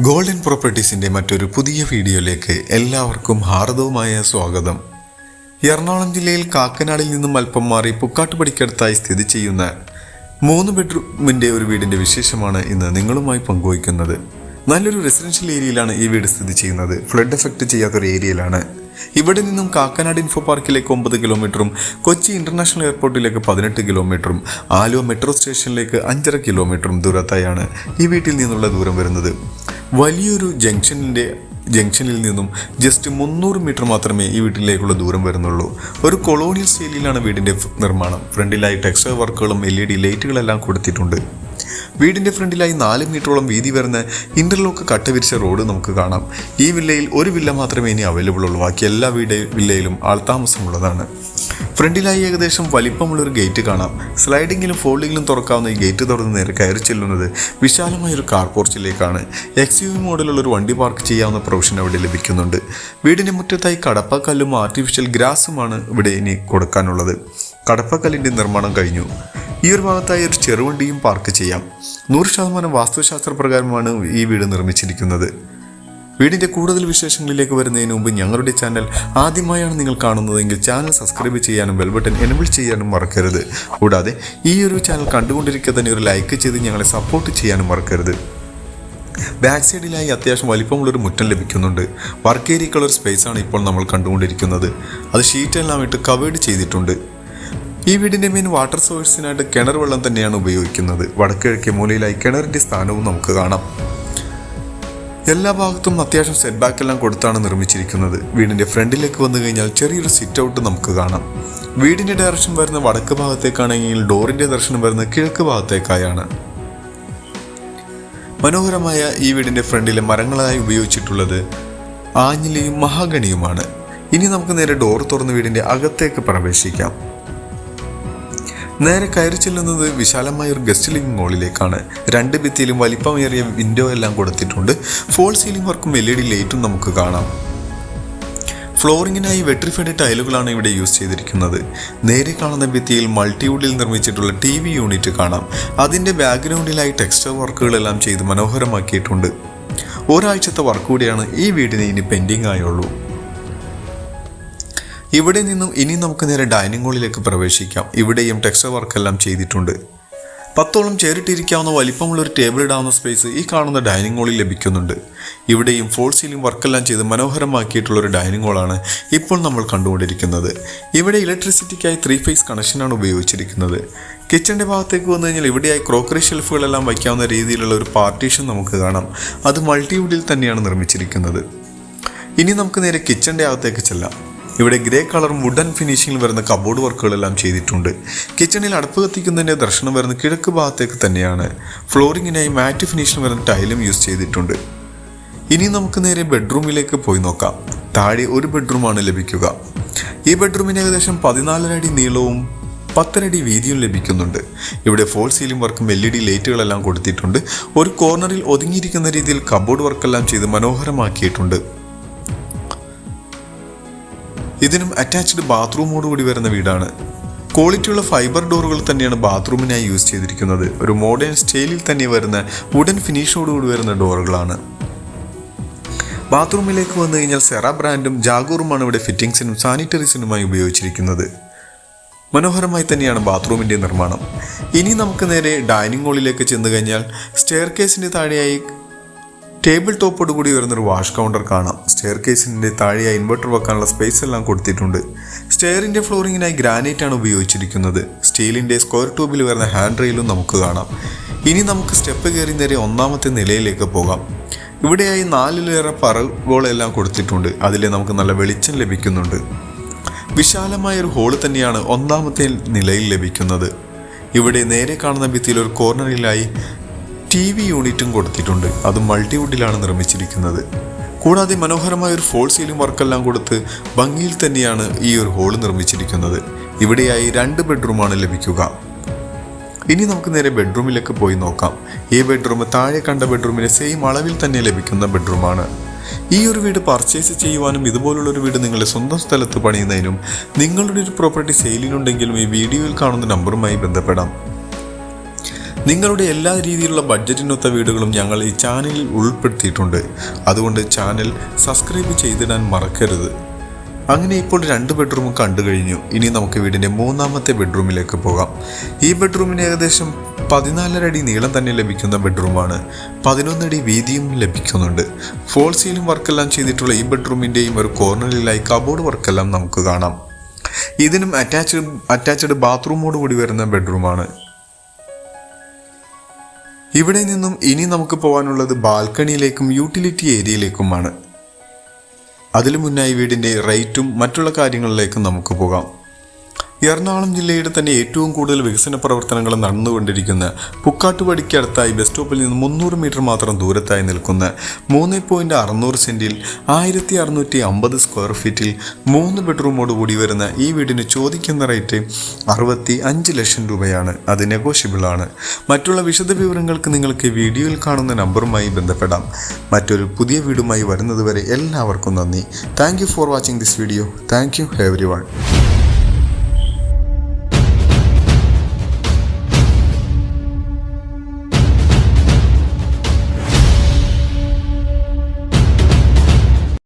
Golden പ്രോപ്പർട്ടീസിൻ്റെ മറ്റൊരു പുതിയ വീഡിയോയിലേക്ക് എല്ലാവർക്കും ഹാർദവമായ സ്വാഗതം. എറണാകുളം ജില്ലയിൽ കാക്കനാടിൽ നിന്നും അല്പം മാറി പുക്കാട്ടുപടിക്കടുത്തായി സ്ഥിതി ചെയ്യുന്ന 3 ബെഡ്റൂമിൻ്റെ ഒരു വീടിൻ്റെ വിശേഷമാണ് ഇന്ന് നിങ്ങളുമായി പങ്കുവയ്ക്കുന്നത്. നല്ലൊരു റെസിഡൻഷ്യൽ ഏരിയയിലാണ് ഈ വീട് സ്ഥിതി ചെയ്യുന്നത്. ഫ്ലഡ് എഫക്റ്റ് ചെയ്യാത്തൊരു ഏരിയയിലാണ്. ഇവിടെ നിന്നും കാക്കനാട് ഇൻഫോ പാർക്കിലേക്ക് 9 കിലോമീറ്ററും കൊച്ചി ഇന്റർനാഷണൽ എയർപോർട്ടിലേക്ക് 18 കിലോമീറ്ററും ആലുവ മെട്രോ സ്റ്റേഷനിലേക്ക് 5.5 കിലോമീറ്ററും ദൂരത്തായാണ് ഈ വീട്ടിൽ നിന്നുള്ള ദൂരം വരുന്നത്. വലിയൊരു ജംഗ്ഷനിൽ നിന്നും ജസ്റ്റ് 300 മീറ്റർ മാത്രമേ ഈ വീട്ടിലേക്കുള്ള ദൂരം വരുന്നുള്ളൂ. ഒരു കൊളോണിയൽ സ്റ്റൈലിലാണ് വീടിൻ്റെ നിർമ്മാണം. ഫ്രണ്ടിലായി ടെക്സ്റ്റൈൽ വർക്കുകളും LED ലൈറ്റുകളെല്ലാം കൊടുത്തിട്ടുണ്ട്. വീടിൻ്റെ ഫ്രണ്ടിലായി 4 മീറ്ററോളം വീതി വരുന്ന ഇന്റർലോക്ക് കട്ട വിരിച്ച റോഡ് നമുക്ക് കാണാം. ഈ വില്ലയിൽ ഒരു വില്ല മാത്രമേ ഇനി അവൈലബിൾ ഉള്ളൂ. ബാക്കി എല്ലാ വില്ലയിലും ആൾതാമസമുള്ളതാണ്. ഫ്രണ്ടിലായി ഏകദേശം വലിപ്പമുള്ളൊരു ഗേറ്റ് കാണാം. സ്ലൈഡിങ്ങിലും ഫോൾഡിങ്ങിലും തുറക്കാവുന്ന ഈ ഗേറ്റ് തുറന്ന് നേരെ കയറി ചെല്ലുന്നത് വിശാലമായൊരു കാർ പോർച്ചിലേക്കാണ്. XUV മോഡലുള്ളൊരു വണ്ടി പാർക്ക് ചെയ്യാവുന്ന പ്രൊവിഷൻ അവിടെ ലഭിക്കുന്നുണ്ട്. വീടിൻ്റെ മുറ്റത്തായി കടപ്പക്കല്ലും ആർട്ടിഫിഷ്യൽ ഗ്രാസുമാണ് ഇവിടെ ഇനി കൊടുക്കാനുള്ളത്. കടപ്പക്കല്ലിൻ്റെ നിർമ്മാണം കഴിഞ്ഞു. ഈ ഒരു ഭാഗത്തായി ഒരു ചെറുവണ്ടിയും പാർക്ക് ചെയ്യാം. 100% വാസ്തുശാസ്ത്ര പ്രകാരമാണ് ഈ വീട് നിർമ്മിച്ചിരിക്കുന്നത്. വീടിൻ്റെ കൂടുതൽ വിശേഷങ്ങളിലേക്ക് വരുന്നതിന് മുമ്പ് ഞങ്ങളുടെ ചാനൽ ആദ്യമായാണ് നിങ്ങൾ കാണുന്നതെങ്കിൽ ചാനൽ സബ്സ്ക്രൈബ് ചെയ്യാനും ബെൽ ബട്ടൺ എനേബിൾ ചെയ്യാനും മറക്കരുത്. കൂടാതെ ഈ ഒരു ചാനൽ കണ്ടുകൊണ്ടിരിക്കുക തന്നെ ഒരു ലൈക്ക് ചെയ്ത് ഞങ്ങളെ സപ്പോർട്ട് ചെയ്യാനും മറക്കരുത്. ബാക്ക് സൈഡിലായി അത്യാവശ്യം വലിപ്പമുള്ളൊരു മുറ്റം ലഭിക്കുന്നുണ്ട്. വർക്ക് ഏരിയക്കുള്ളൊരു സ്പേസാണ് ഇപ്പോൾ നമ്മൾ കണ്ടുകൊണ്ടിരിക്കുന്നത്. അത് ഷീറ്റെല്ലാം ഇട്ട് കവേർഡ് ചെയ്തിട്ടുണ്ട്. ഈ വീടിൻ്റെ മെയിൻ വാട്ടർ സോഴ്സിനായിട്ട് കിണർ വെള്ളം തന്നെയാണ് ഉപയോഗിക്കുന്നത്. വടക്കിഴക്കേ മൂലയിലായി കിണറിൻ്റെ സ്ഥാനവും നമുക്ക് കാണാം. എല്ലാ ഭാഗത്തും അത്യാവശ്യം സെറ്റ് ബാക്ക് എല്ലാം കൊടുത്താണ് നിർമ്മിച്ചിരിക്കുന്നത്. വീടിൻ്റെ ഫ്രണ്ടിലേക്ക് വന്നു കഴിഞ്ഞാൽ ചെറിയൊരു സിറ്റ് ഔട്ട് നമുക്ക് കാണാം. വീടിൻ്റെ ഡയറക്ഷൻ വരുന്ന വടക്ക് ഭാഗത്തേക്കാണെങ്കിൽ ഡോറിൻ്റെ ദർശനം വരുന്ന കിഴക്ക് ഭാഗത്തേക്കായാണ്. മനോഹരമായ ഈ വീടിൻ്റെ ഫ്രണ്ടിലെ മരങ്ങളായി ഉപയോഗിച്ചിട്ടുള്ളത് ആഞ്ഞിലിയും മഹാഗണിയുമാണ്. ഇനി നമുക്ക് നേരെ ഡോർ തുറന്ന് വീടിൻ്റെ അകത്തേക്ക് പ്രവേശിക്കാം. നേരെ കയറി ചെല്ലുന്നത് വിശാലമായ ഒരു ഗസ്റ്റ് ലിവിംഗ് ഹാളിലേക്കാണ്. 2 ഭിത്തിയിലും വലിപ്പമേറിയ വിൻഡോ എല്ലാം കൊടുത്തിട്ടുണ്ട്. ഫോൾ സീലിംഗ് വർക്കും LED ലൈറ്റും നമുക്ക് കാണാം. ഫ്ലോറിങ്ങിനായി വെട്രിഫൈഡ് ടൈലുകളാണ് ഇവിടെ യൂസ് ചെയ്തിരിക്കുന്നത്. നേരെ കാണുന്ന ഭിത്തിയിൽ മൾട്ടിവുഡിൽ നിർമ്മിച്ചിട്ടുള്ള TV യൂണിറ്റ് കാണാം. അതിൻ്റെ ബാക്ക്ഗ്രൗണ്ടിലായി ടെക്സ്റ്റൈൽ വർക്കുകളെല്ലാം ചെയ്ത് മനോഹരമാക്കിയിട്ടുണ്ട്. ഒരാഴ്ചത്തെ വർക്ക് കൂടിയാണ് ഈ വീടിന് ഇനി പെൻഡിങ് ആയുള്ളൂ. ഇവിടെ നിന്നും ഇനി നമുക്ക് നേരെ ഡൈനിങ് ഹാളിലേക്ക് പ്രവേശിക്കാം. ഇവിടെയും ടെക്സ്റ്റൈൽ വർക്കെല്ലാം ചെയ്തിട്ടുണ്ട്. 10ഓളം ചേരിട്ടിരിക്കാവുന്ന വലിപ്പമുള്ളൊരു ടേബിൾ ഇടാവുന്ന സ്പേസ് ഈ കാണുന്ന ഡൈനിങ് ഹാളിൽ ലഭിക്കുന്നുണ്ട്. ഇവിടെയും ഫോൾ സീലിംഗ് വർക്കെല്ലാം ചെയ്ത് മനോഹരമാക്കിയിട്ടുള്ളൊരു ഡൈനിങ് ഹാളാണ് ഇപ്പോൾ നമ്മൾ കണ്ടുകൊണ്ടിരിക്കുന്നത്. ഇവിടെ ഇലക്ട്രിസിറ്റിക്കായി 3 ഫേസ് കണക്ഷനാണ് ഉപയോഗിച്ചിരിക്കുന്നത്. കിച്ചൻ്റെ ഭാഗത്തേക്ക് വന്നു കഴിഞ്ഞാൽ ഇവിടെയായി ക്രോക്കറി ഷെൽഫുകളെല്ലാം വയ്ക്കാവുന്ന രീതിയിലുള്ള ഒരു പാർട്ടീഷൻ നമുക്ക് കാണാം. അത് മൾട്ടിവുഡിൽ തന്നെയാണ് നിർമ്മിച്ചിരിക്കുന്നത്. ഇനി നമുക്ക് നേരെ കിച്ചൻ്റെ അകത്തേക്ക് ചെല്ലാം. ഇവിടെ ഗ്രേ കളറും വുഡൻ ഫിനിഷിങ്ങിൽ വരുന്ന കബോർഡ് വർക്കുകളെല്ലാം ചെയ്തിട്ടുണ്ട്. കിച്ചണിൽ അടുപ്പ് കത്തിക്കുന്നതിൻ്റെ ദർശനം വരുന്ന കിഴക്ക് ഭാഗത്തേക്ക് തന്നെയാണ്. ഫ്ലോറിങ്ങിനായി മാറ്റ് ഫിനിഷിൽ വരുന്ന ടൈലും യൂസ് ചെയ്തിട്ടുണ്ട്. ഇനി നമുക്ക് നേരെ ബെഡ്റൂമിലേക്ക് പോയി നോക്കാം. താഴെ ഒരു ബെഡ്റൂമാണ് ലഭിക്കുക. ഈ ബെഡ്റൂമിന് ഏകദേശം 14 അടി നീളവും 10 അടി വീതിയും ലഭിക്കുന്നുണ്ട്. ഇവിടെ ഫോൾ സീലിംഗ് വർക്കും LED ലൈറ്റുകളെല്ലാം കൊടുത്തിട്ടുണ്ട്. ഒരു കോർണറിൽ ഒതുങ്ങിയിരിക്കുന്ന രീതിയിൽ കബോർഡ് വർക്കെല്ലാം ചെയ്ത് മനോഹരമാക്കിയിട്ടുണ്ട്. ഇതിനും അറ്റാച്ച്ഡ് ബാത്റൂമോടുകൂടി വരുന്ന വീടാണ്. ക്വാളിറ്റിയുള്ള ഫൈബർ ഡോറുകൾ തന്നെയാണ് ബാത്റൂമിനായി യൂസ് ചെയ്തിരിക്കുന്നത്. ഒരു മോഡേൺ സ്റ്റൈലിൽ തന്നെ വരുന്ന വുഡൻ ഫിനിഷോടുകൂടി വരുന്ന ഡോറുകളാണ്. ബാത്റൂമിലേക്ക് വന്നു കഴിഞ്ഞാൽ സെറ ബ്രാൻഡും ജാഗൂറുമാണ് ഇവിടെ ഫിറ്റിംഗ്സിനും സാനിറ്ററീസിനുമായി ഉപയോഗിച്ചിരിക്കുന്നത്. മനോഹരമായി തന്നെയാണ് ബാത്റൂമിൻ്റെ നിർമ്മാണം. ഇനി നമുക്ക് നേരെ ഡൈനിങ് ഹാളിലേക്ക് ചെന്ന് കഴിഞ്ഞാൽ സ്റ്റെയർ കേസിൻ്റെ താഴെയായി ടേബിൾ ടോപ്പോടുകൂടി വരുന്നൊരു വാഷ് കൗണ്ടർ കാണാം. സ്റ്റെയർ കേസിൻ്റെ താഴെയായി ഇൻവെർട്ടർ വെക്കാനുള്ള സ്പേസ് എല്ലാം കൊടുത്തിട്ടുണ്ട്. സ്റ്റെയറിൻ്റെ ഫ്ലോറിങ്ങിനായി ഗ്രാനൈറ്റാണ് ഉപയോഗിച്ചിരിക്കുന്നത്. സ്റ്റീലിൻ്റെ സ്ക്വയർ ട്യൂബിൽ വരുന്ന ഹാൻഡ് റെയിലും നമുക്ക് കാണാം. ഇനി നമുക്ക് സ്റ്റെപ്പ് കയറി നേരെ 1ാമത്തെ നിലയിലേക്ക് പോകാം. ഇവിടെയായി 4 പറകളെല്ലാം കൊടുത്തിട്ടുണ്ട്. അതിൽ നമുക്ക് നല്ല വെളിച്ചം ലഭിക്കുന്നുണ്ട്. വിശാലമായൊരു ഹോള് തന്നെയാണ് 1ാമത്തെ നിലയിൽ ലഭിക്കുന്നത്. ഇവിടെ നേരെ കാണുന്ന ഭിത്തിയിൽ ഒരു കോർണറിലായി TV യൂണിറ്റും കൊടുത്തിട്ടുണ്ട്. അത് മൾട്ടിവുഡിലാണ് നിർമ്മിച്ചിരിക്കുന്നത്. കൂടാതെ മനോഹരമായ ഒരു ഫോൾ സീലിംഗ് വർക്കെല്ലാം കൊടുത്ത് ഭംഗിയിൽ തന്നെയാണ് ഈ ഒരു ഹോൾ നിർമ്മിച്ചിരിക്കുന്നത്. ഇവിടെയായി 2 ബെഡ്റൂമാണ് ലഭിക്കുക. ഇനി നമുക്ക് നേരെ ബെഡ്റൂമിലേക്ക് പോയി നോക്കാം. ഈ ബെഡ്റൂം താഴെ കണ്ട ബെഡ്റൂമിന് സെയിം അളവിൽ തന്നെ ലഭിക്കുന്ന ബെഡ്റൂമാണ്. ഈ ഒരു വീട് പർച്ചേസ് ചെയ്യുവാനും ഇതുപോലുള്ളൊരു വീട് നിങ്ങളുടെ സ്വന്തം സ്ഥലത്ത് പണിയുന്നതിനും നിങ്ങളുടെ ഒരു പ്രോപ്പർട്ടി സെയിലിനുണ്ടെങ്കിലും ഈ വീഡിയോയിൽ കാണുന്ന നമ്പറുമായി ബന്ധപ്പെടാം. നിങ്ങളുടെ എല്ലാ രീതിയിലുള്ള ബഡ്ജറ്റിനൊത്ത വീടുകളും ഞങ്ങൾ ഈ ചാനലിൽ ഉൾപ്പെടുത്തിയിട്ടുണ്ട്. അതുകൊണ്ട് ചാനൽ സബ്സ്ക്രൈബ് ചെയ്തിടാൻ മറക്കരുത്. അങ്ങനെ ഇപ്പോൾ 2 ബെഡ്റൂം കണ്ടു കഴിഞ്ഞു. ഇനി നമുക്ക് വീടിൻ്റെ 3ാമത്തെ ബെഡ്റൂമിലേക്ക് പോകാം. ഈ ബെഡ്റൂമിന് ഏകദേശം 14.5 അടി നീളം തന്നെ ലഭിക്കുന്ന ബെഡ്റൂമാണ്. 11 അടി വീതിയും ലഭിക്കുന്നുണ്ട്. ഫോൾ സീലിംഗ് വർക്കെല്ലാം ചെയ്തിട്ടുള്ള ഈ ബെഡ്റൂമിൻ്റെയും ഒരു കോർണറിലായി കബോർഡ് വർക്കെല്ലാം നമുക്ക് കാണാം. ഇതിനും അറ്റാച്ച്ഡ് ബാത്റൂമോട് കൂടി വരുന്ന ബെഡ്റൂമാണ്. ഇവിടെ നിന്നും ഇനി നമുക്ക് പോകാനുള്ളത് ബാൽക്കണിയിലേക്കും യൂട്ടിലിറ്റി ഏരിയയിലേക്കുമാണ്. അതിനു മുന്നായി വീടിൻ്റെ റേറ്റും മറ്റുള്ള കാര്യങ്ങളിലേക്കും നമുക്ക് പോകാം. എറണാകുളം ജില്ലയുടെ തന്നെ ഏറ്റവും കൂടുതൽ വികസന പ്രവർത്തനങ്ങൾ നടന്നുകൊണ്ടിരിക്കുന്ന പുക്കാട്ടുപടിക്ക് അടുത്തായി ബസ് സ്റ്റോപ്പിൽ നിന്ന് 300 മീറ്റർ മാത്രം ദൂരത്തായി നിൽക്കുന്ന 3.600 സെൻറ്റിൽ 1650 സ്ക്വയർ ഫീറ്റിൽ 3 ബെഡ്റൂമോട് കൂടി വരുന്ന ഈ വീടിന് ചോദിക്കുന്ന റേറ്റ് 65 ലക്ഷം രൂപയാണ്. അത് നെഗോഷ്യബിൾ ആണ്. മറ്റുള്ള വിശദ വിവരങ്ങൾക്ക് നിങ്ങൾക്ക് വീഡിയോയിൽ കാണുന്ന നമ്പറുമായി ബന്ധപ്പെടാം. മറ്റൊരു പുതിയ വീടുമായി വരുന്നതുവരെ എല്ലാവർക്കും നന്ദി. Thank you for watching this video. Thank you everyone.